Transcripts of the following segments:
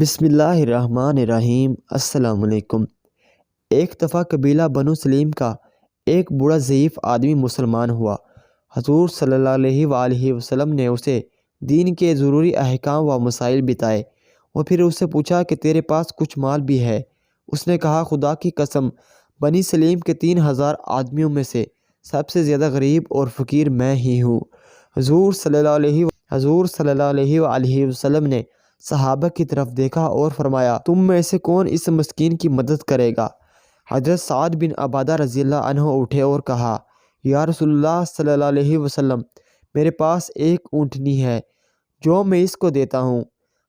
بسم اللہ الرحمن الرحیم۔ السلام علیکم۔ ایک دفعہ قبیلہ بنو سلیم کا ایک بوڑھا ضعیف آدمی مسلمان ہوا۔ حضور صلی اللہ علیہ وآلہ وسلم نے اسے دین کے ضروری احکام و مسائل بتائے اور پھر اس سے پوچھا کہ تیرے پاس کچھ مال بھی ہے؟ اس نے کہا، خدا کی قسم، بنی سلیم کے 3000 آدمیوں میں سے سب سے زیادہ غریب اور فقیر میں ہی ہوں۔ حضور صلی اللہ علیہ وآلہ وسلم نے صحابہ کی طرف دیکھا اور فرمایا، تم میں سے کون اس مسکین کی مدد کرے گا؟ حضرت سعد بن عبادہ رضی اللہ عنہ اٹھے اور کہا، یا رسول اللہ صلی اللہ علیہ وسلم، میرے پاس ایک اونٹنی ہے جو میں اس کو دیتا ہوں۔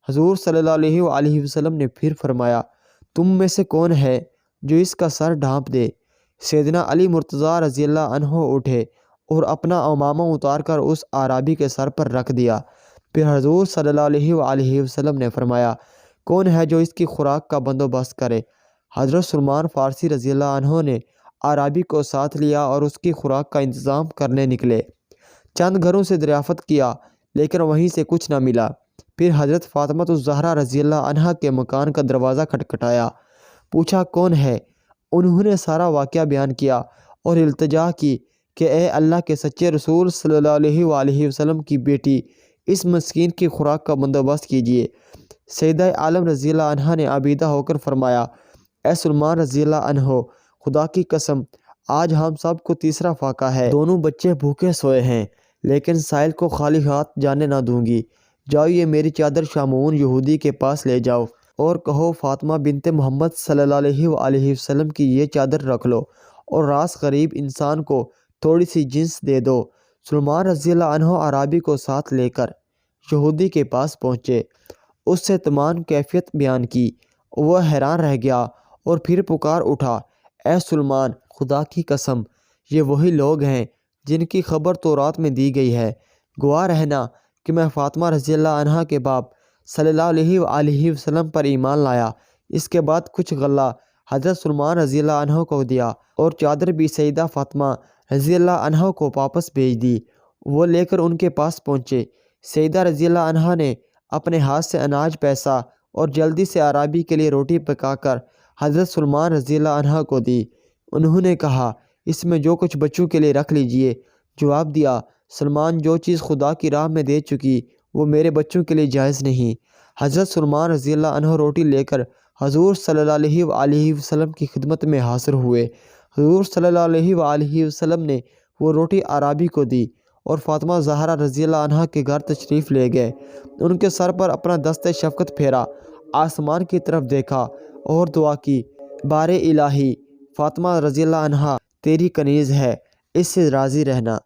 حضور صلی اللہ علیہ وآلہ وسلم نے پھر فرمایا، تم میں سے کون ہے جو اس کا سر ڈھانپ دے؟ سیدنا علی مرتضیٰ رضی اللہ عنہ اٹھے اور اپنا عمامہ اتار کر اس اعرابی کے سر پر رکھ دیا۔ پھر حضور صلی اللہ علیہ وآلہ وسلم نے فرمایا، کون ہے جو اس کی خوراک کا بندوبست کرے؟ حضرت سلمان فارسی رضی اللہ عنہ نے اعرابی کو ساتھ لیا اور اس کی خوراک کا انتظام کرنے نکلے۔ چند گھروں سے دریافت کیا لیکن وہیں سے کچھ نہ ملا۔ پھر حضرت فاطمہ الزہرا رضی اللہ عنہا کے مکان کا دروازہ کھٹکھٹایا، پوچھا کون ہے؟ انہوں نے سارا واقعہ بیان کیا اور التجا کی کہ اے اللہ کے سچے رسول صلی اللہ علیہ وآلہ وسلم کی بیٹی، اس مسکین کی خوراک کا بندوبست کیجیے۔ سیدہ عالم رضی اللہ عنہا نے عبیدہ ہو کر فرمایا، اے سلمان رضی اللہ عنہ، خدا کی قسم، آج ہم سب کو تیسرا فاقہ ہے۔ دونوں بچے بھوکے سوئے ہیں لیکن سائل کو خالی ہاتھ جانے نہ دوں گی۔ جاؤ، یہ میری چادر شامعون یہودی کے پاس لے جاؤ اور کہو فاطمہ بنت محمد صلی اللہ علیہ وآلہ وسلم کی یہ چادر رکھ لو اور راس غریب انسان کو تھوڑی سی جنس دے دو۔ سلمان رضی اللہ عنہ عرابی کو ساتھ لے کر یہودی کے پاس پہنچے، اس سے تمام کیفیت بیان کی۔ وہ حیران رہ گیا اور پھر پکار اٹھا، اے سلمان، خدا کی قسم، یہ وہی لوگ ہیں جن کی خبر تورات میں دی گئی ہے۔ گواہ رہنا کہ میں فاطمہ رضی اللہ عنہا کے باپ صلی اللہ علیہ وآلہ وسلم پر ایمان لایا۔ اس کے بعد کچھ غلہ حضرت سلمان رضی اللہ عنہ کو دیا اور چادر بھی سیدہ فاطمہ رضی اللہ عنہ کو واپس بھیج دی۔ وہ لے کر ان کے پاس پہنچے۔ سیدہ رضی اللہ عنہا نے اپنے ہاتھ سے اناج پیسا اور جلدی سے اعرابی کے لیے روٹی پکا کر حضرت سلمان رضی اللہ عنہ کو دی۔ انہوں نے کہا، اس میں جو کچھ بچوں کے لیے رکھ لیجئے۔ جواب دیا، سلمان، جو چیز خدا کی راہ میں دے چکی وہ میرے بچوں کے لیے جائز نہیں۔ حضرت سلمان رضی اللہ عنہ روٹی لے کر حضور صلی اللہ علیہ وآلہ وسلم کی خدمت میں حاضر ہوئے۔ حضور صلی اللہ علیہ وآلہ وسلم نے وہ روٹی اعرابی کو دی اور فاطمہ زہرا رضی اللہ عنہا کے گھر تشریف لے گئے۔ ان کے سر پر اپنا دست شفقت پھیرا، آسمان کی طرف دیکھا اور دعا کی، بار الہی، فاطمہ رضی اللہ عنہا تیری کنیز ہے، اس سے راضی رہنا۔